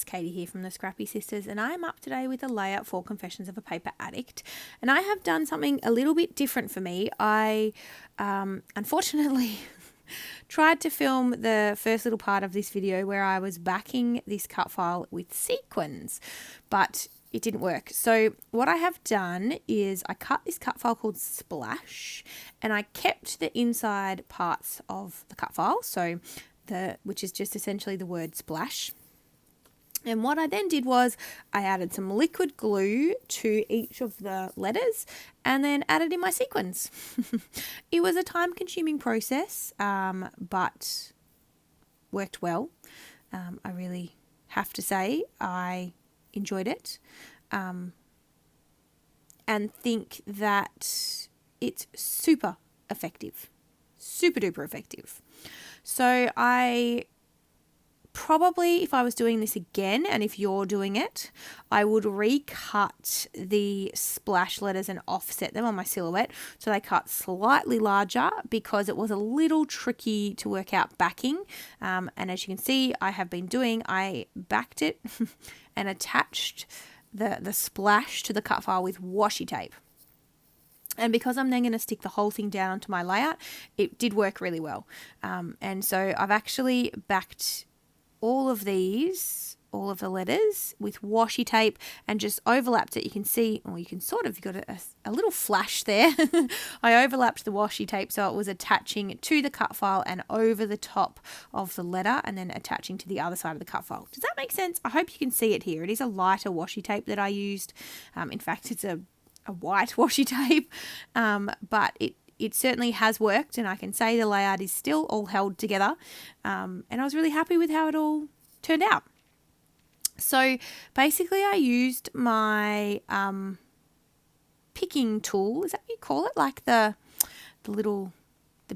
Katie here from the Scrappy Sisters, and I am up today with a layout for Confessions of a Paper Addict. And I have done something a little bit different for me. I unfortunately tried to film the first little part of this video where I was backing this cut file with sequins, but it didn't work. So what I have done is I cut this cut file called Splash, and I kept the inside parts of the cut file, which is just essentially the word splash. And what I then did was I added some liquid glue to each of the letters and then added in my sequins. It was a time-consuming process, but worked well. I really have to say I enjoyed it, and think that it's super effective, super duper effective. So I probably, if I was doing this again, and if you're doing it, I would recut the splash letters and offset them on my silhouette so they cut slightly larger, because it was a little tricky to work out backing. And as you can see, I backed it and attached the splash to the cut file with washi tape. And because I'm then going to stick the whole thing down onto my layout, it did work really well. And so I've actually backed all of the letters with washi tape and just overlapped it. You can see, or you can you've got a little flash there. I overlapped the washi tape so it was attaching to the cut file and over the top of the letter, and then attaching to the other side of the cut file. Does that make sense? I hope you can see it here. It is a lighter washi tape that I used. In fact, it's a white washi tape, but it certainly has worked, and I can say the layout is still all held together, and I was really happy with how it all turned out. So basically I used my picking tool, is that what you call it, like the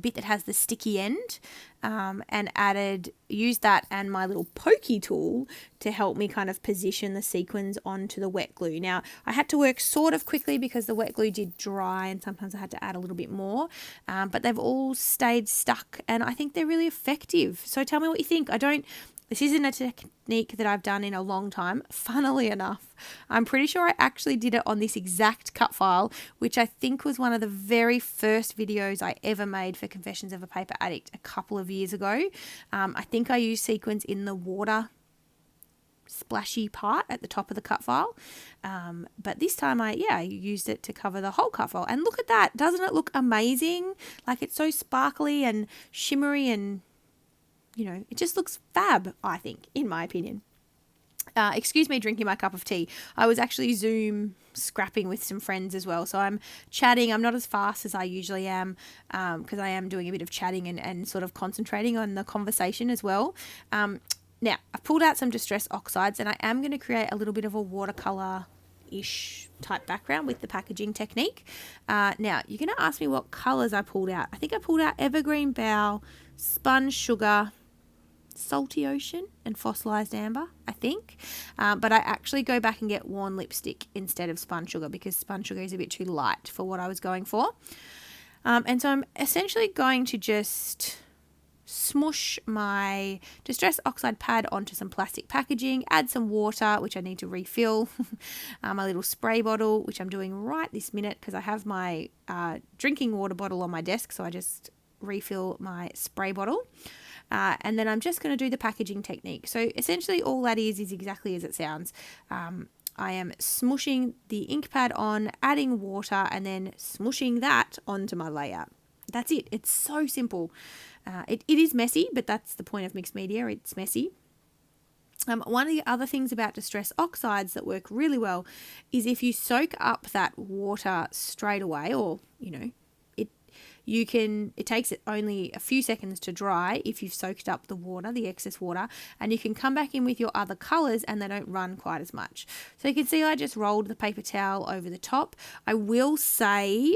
bit that has the sticky end, and used that and my little pokey tool to help me kind of position the sequins onto the wet glue. Now, I had to work sort of quickly because the wet glue did dry and sometimes I had to add a little bit more, but they've all stayed stuck and I think they're really effective. So tell me what you think. This isn't a technique that I've done in a long time. Funnily enough, I'm pretty sure I actually did it on this exact cut file, which I think was one of the very first videos I ever made for Confessions of a Paper Addict a couple of years ago. I think I used sequins in the water splashy part at the top of the cut file. But this time I used it to cover the whole cut file. And look at that. Doesn't it look amazing? Like, it's so sparkly and shimmery, and it just looks fab, I think, in my opinion. Excuse me drinking my cup of tea. I was actually Zoom scrapping with some friends as well. So I'm chatting. I'm not as fast as I usually am, because I am doing a bit of chatting and sort of concentrating on the conversation as well. Now, I've pulled out some distress oxides, and I am going to create a little bit of a watercolor-ish type background with the packaging technique. Now, you're going to ask me what colours I pulled out. I think I pulled out evergreen bough, spun sugar, salty ocean, and fossilized amber, I think. But I actually go back and get worn lipstick instead of spun sugar, because spun sugar is a bit too light for what I was going for. And so I'm essentially going to just smoosh my distress oxide pad onto some plastic packaging, add some water, which I need to refill, my little spray bottle, which I'm doing right this minute because I have my drinking water bottle on my desk, so I just refill my spray bottle. And then I'm just going to do the packaging technique. So essentially all that is exactly as it sounds. I am smooshing the ink pad on, adding water, and then smooshing that onto my layout. That's it. It's so simple. It is messy, but that's the point of mixed media. It's messy. One of the other things about distress oxides that work really well is if you soak up that water straight away, or, it takes it only a few seconds to dry if you've soaked up the water, the excess water, and you can come back in with your other colours and they don't run quite as much. So you can see I just rolled the paper towel over the top. I will say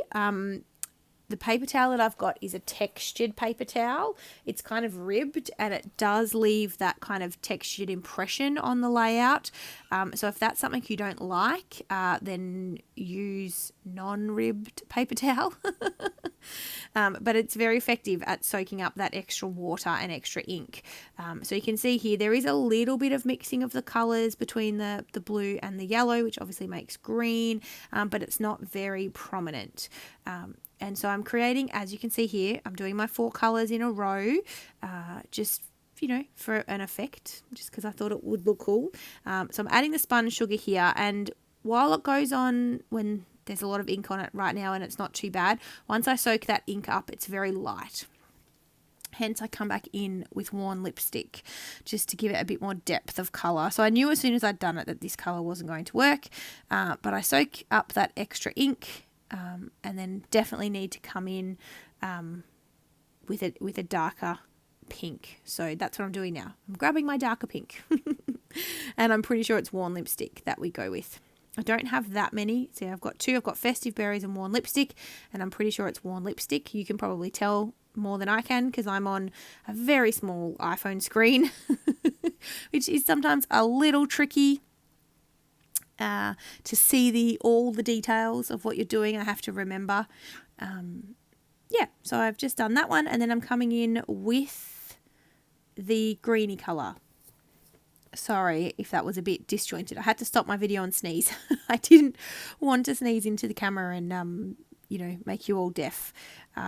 the paper towel that I've got is a textured paper towel. It's kind of ribbed and it does leave that kind of textured impression on the layout. So if that's something you don't like, then use non-ribbed paper towel. But it's very effective at soaking up that extra water and extra ink. So you can see here there is a little bit of mixing of the colours between the blue and the yellow, which obviously makes green, but it's not very prominent. And so I'm creating, as you can see here, I'm doing my 4 colours in a row, just for an effect, just because I thought it would look cool. So I'm adding the spun sugar here, and while it goes on, when there's a lot of ink on it right now and it's not too bad, once I soak that ink up, it's very light. Hence, I come back in with worn lipstick just to give it a bit more depth of colour. So I knew as soon as I'd done it that this colour wasn't going to work, but I soak up that extra ink, and then definitely need to come in with a darker pink. So that's what I'm doing now. I'm grabbing my darker pink and I'm pretty sure it's worn lipstick that we go with. I don't have that many. See, I've got 2. I've got Festive Berries and worn lipstick, and I'm pretty sure it's worn lipstick. You can probably tell more than I can because I'm on a very small iPhone screen, which is sometimes a little tricky to see all the details of what you're doing. I have to remember. So I've just done that one, and then I'm coming in with the greeny colour. Sorry if that was a bit disjointed. I had to stop my video and sneeze. I didn't want to sneeze into the camera and, make you all deaf.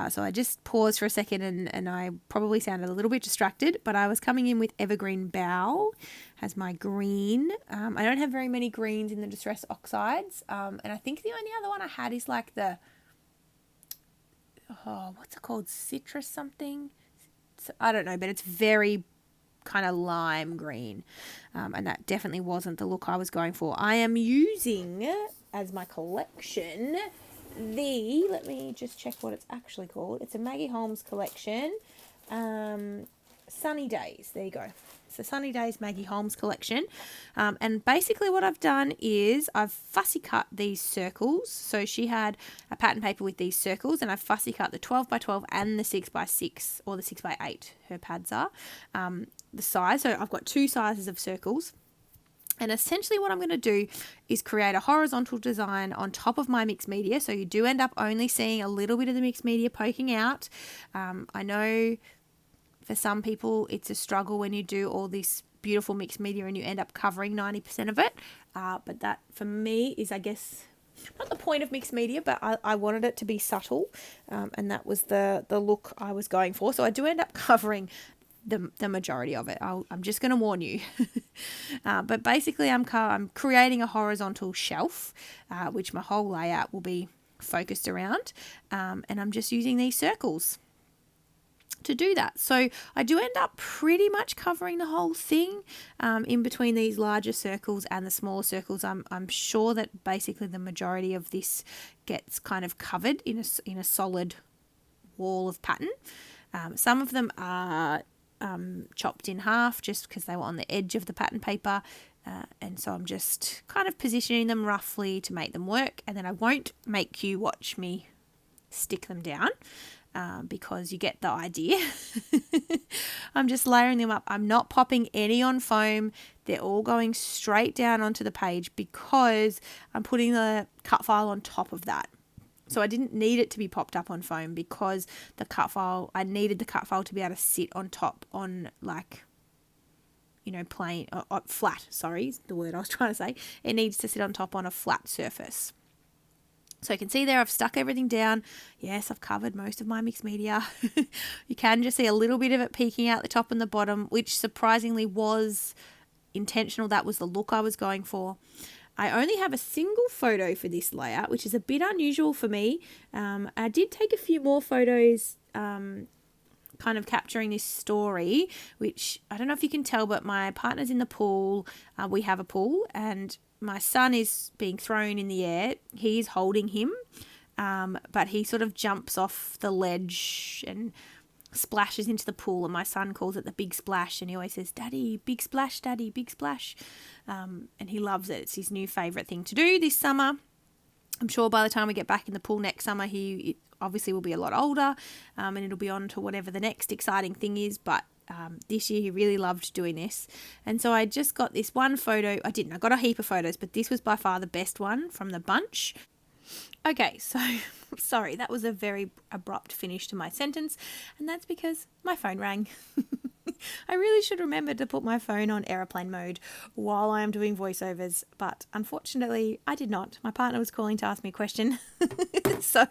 So I just paused for a second and I probably sounded a little bit distracted, but I was coming in with Evergreen Bow as my green. I don't have very many greens in the Distress Oxides. And I think the only other one I had is like what's it called? Citrus something? I don't know, but it's very kind of lime green, and that definitely wasn't the look I was going for. I am using as my collection let me just check what it's actually called. It's a Maggie Holmes collection, Sunny Days. There you go. It's the Sunny Days Maggie Holmes collection, and basically what I've done is I've fussy cut these circles. So she had a pattern paper with these circles, and I've fussy cut the 12 by 12 and the 6 by 6, or the 6 by 8, her pads are, the size. So I've got 2 sizes of circles. And essentially what I'm going to do is create a horizontal design on top of my mixed media. So you do end up only seeing a little bit of the mixed media poking out. I know for some people it's a struggle when you do all this beautiful mixed media and you end up covering 90% of it. But that for me is, I guess, not the point of mixed media, but I wanted it to be subtle. And that was the look I was going for. So I do end up covering the majority of it. I'm just going to warn you. But basically I'm creating a horizontal shelf, which my whole layout will be focused around. And I'm just using these circles to do that. So I do end up pretty much covering the whole thing, in between these larger circles and the smaller circles. I'm sure that basically the majority of this gets kind of covered in a solid wall of pattern. Some of them are chopped in half just because they were on the edge of the pattern paper, and so I'm just kind of positioning them roughly to make them work, and then I won't make you watch me stick them down, because you get the idea. I'm just layering them up. I'm not popping any on foam. They're all going straight down onto the page because I'm putting the cut file on top of that. So I didn't need it to be popped up on foam because I needed the cut file to be able to sit on top on plain, flat, sorry, is the word I was trying to say. It needs to sit on top on a flat surface. So you can see there I've stuck everything down. Yes, I've covered most of my mixed media. You can just see a little bit of it peeking out the top and the bottom, which surprisingly was intentional. That was the look I was going for. I only have a single photo for this layout, which is a bit unusual for me. I did take a few more photos kind of capturing this story, which I don't know if you can tell, but my partner's in the pool. We have a pool and my son is being thrown in the air. He's holding him, but he sort of jumps off the ledge and splashes into the pool, and my son calls it the big splash, and he always says, "Daddy, big splash, Daddy, big splash," and he loves it. It's his new favourite thing to do this summer. I'm sure by the time we get back in the pool next summer, he obviously will be a lot older, and it'll be on to whatever the next exciting thing is, but this year he really loved doing this. And so I just got this one photo. I got a heap of photos, but this was by far the best one from the bunch. Okay, so sorry, that was a very abrupt finish to my sentence, and that's because my phone rang. I really should remember to put my phone on airplane mode while I am doing voiceovers, but unfortunately I did not. My partner was calling to ask me a question. So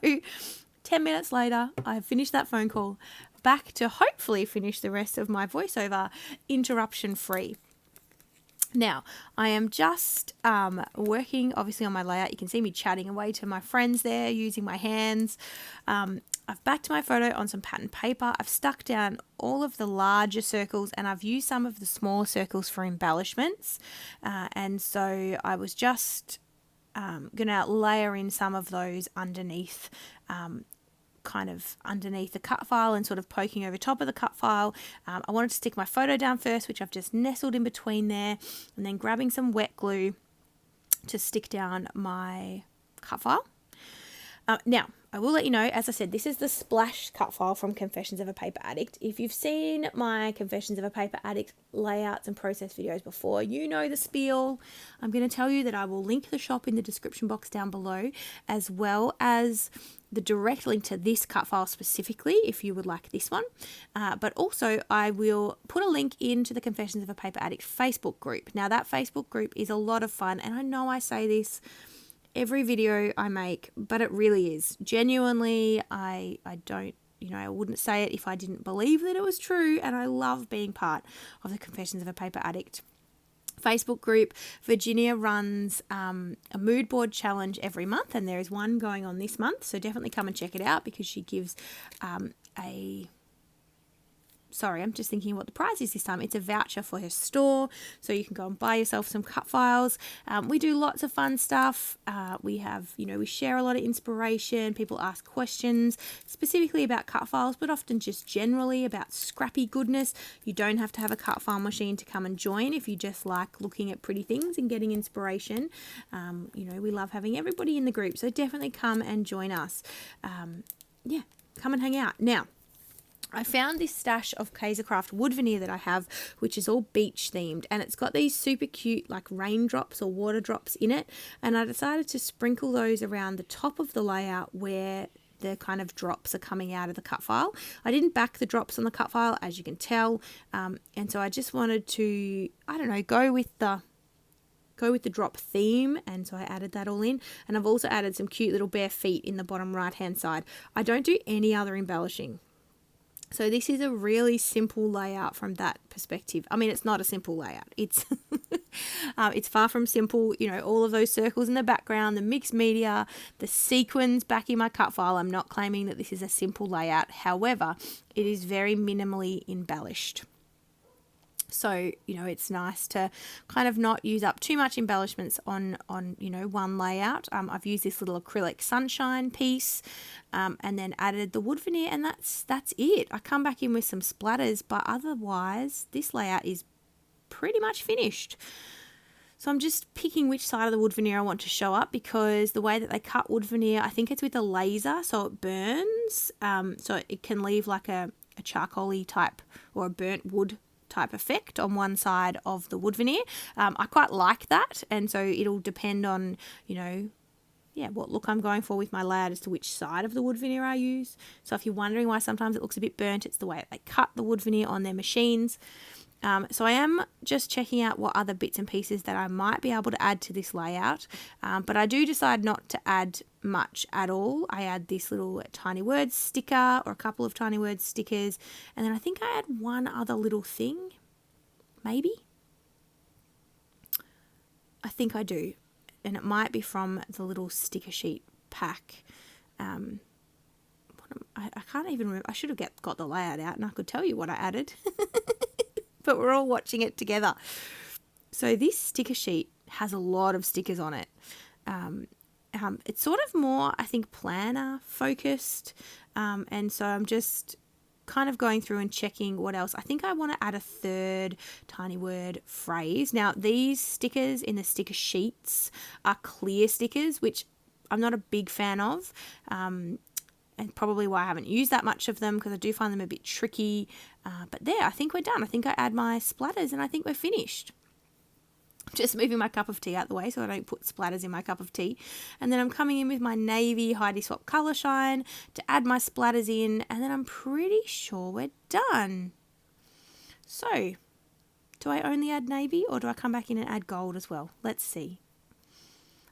10 minutes later, I finished that phone call, back to hopefully finish the rest of my voiceover interruption free. Now, I am just working obviously on my layout. You can see me chatting away to my friends there using my hands. I've backed my photo on some pattern paper. I've stuck down all of the larger circles and I've used some of the smaller circles for embellishments. And so I was just going to layer in some of those underneath kind of underneath the cut file and sort of poking over top of the cut file. I wanted to stick my photo down first, which I've just nestled in between there, and then grabbing some wet glue to stick down my cut file. Now, I will let you know, as I said, this is the splash cut file from Confessions of a Paper Addict. If you've seen my Confessions of a Paper Addict layouts and process videos before, you know the spiel. I'm going to tell you that I will link the shop in the description box down below, as well as the direct link to this cut file specifically if you would like this one. But also I will put a link into the Confessions of a Paper Addict Facebook group. Now that Facebook group is a lot of fun, and I know I say this every video I make, but it really is. Genuinely, I don't, I wouldn't say it if I didn't believe that it was true, and I love being part of the Confessions of a Paper Addict Facebook group. Virginia runs a mood board challenge every month, and there is one going on this month, so definitely come and check it out because she gives I'm just thinking what the prize is this time. It's a voucher for her store, so you can go and buy yourself some cut files. We do lots of fun stuff. We have, we share a lot of inspiration. People ask questions specifically about cut files, but often just generally about scrappy goodness. You don't have to have a cut file machine to come and join if you just like looking at pretty things and getting inspiration. We love having everybody in the group, so definitely come and join us. Come and hang out. Now, I found this stash of Kaisercraft wood veneer that I have, which is all beach themed, and it's got these super cute like raindrops or water drops in it, and I decided to sprinkle those around the top of the layout where the kind of drops are coming out of the cut file. I didn't back the drops on the cut file, as you can tell, and so I just wanted to, go with the drop theme, and so I added that all in, and I've also added some cute little bare feet in the bottom right hand side. I don't do any other embellishing. So this is a really simple layout from that perspective. I mean, it's not a simple layout. It's it's far from simple. All of those circles in the background, the mixed media, the sequins backing my cut file. I'm not claiming that this is a simple layout. However, it is very minimally embellished. So, it's nice to kind of not use up too much embellishments on one layout. I've used this little acrylic sunshine piece and then added the wood veneer, and that's it. I come back in with some splatters, but otherwise this layout is pretty much finished. So I'm just picking which side of the wood veneer I want to show up, because the way that they cut wood veneer, I think it's with a laser, so it burns. So it can leave like a charcoal-y type or a burnt wood type effect on one side of the wood veneer. I quite like that, and so it'll depend on what look I'm going for with my layout as to which side of the wood veneer I use. So if you're wondering why sometimes it looks a bit burnt, it's the way they cut the wood veneer on their machines. So I am just checking out what other bits and pieces that I might be able to add to this layout, but I do decide not to add much at all. I add this little tiny words sticker or a couple of tiny words stickers, and then I think I add one other little thing, maybe. I think I do, and it might be from the little sticker sheet pack. I can't even remember. I should have got the layout out and I could tell you what I added. But we're all watching it together. So this sticker sheet has a lot of stickers on it. It's sort of more, I think, planner focused. And so I'm just kind of going through and checking what else. I think I want to add a third tiny word phrase. Now, these stickers in the sticker sheets are clear stickers, which I'm not a big fan of. And probably why I haven't used that much of them, because I do find them a bit tricky. But there, I think we're done. I think I add my splatters and I think we're finished. Just moving my cup of tea out the way so I don't put splatters in my cup of tea. And then I'm coming in with my navy Heidi Swap Colour Shine to add my splatters in, and then I'm pretty sure we're done. So, do I only add navy or do I come back in and add gold as well? Let's see.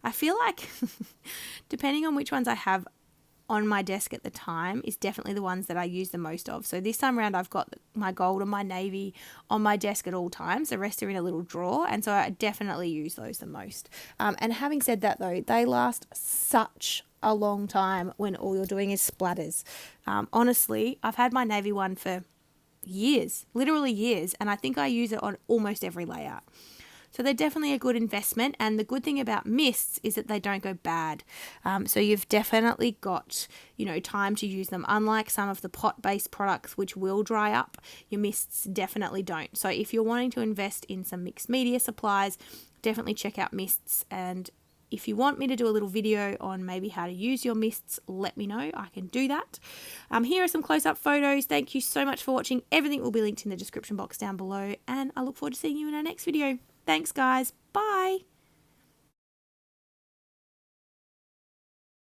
I feel like depending on which ones I have on my desk at the time is definitely the ones that I use the most of. So this time around I've got my gold and my navy on my desk at all times. The rest are in a little drawer, and so I definitely use those the most. And having said that though, they last such a long time when all you're doing is splatters. Honestly, I've had my navy one for years, literally years, and I think I use it on almost every layout. So they're definitely a good investment, and the good thing about mists is that they don't go bad. So you've definitely got, time to use them. Unlike some of the pot-based products which will dry up, your mists definitely don't. So if you're wanting to invest in some mixed media supplies, definitely check out mists. And if you want me to do a little video on maybe how to use your mists, let me know. I can do that. Here are some close-up photos. Thank you so much for watching. Everything will be linked in the description box down below, and I look forward to seeing you in our next video. Thanks, guys. Bye.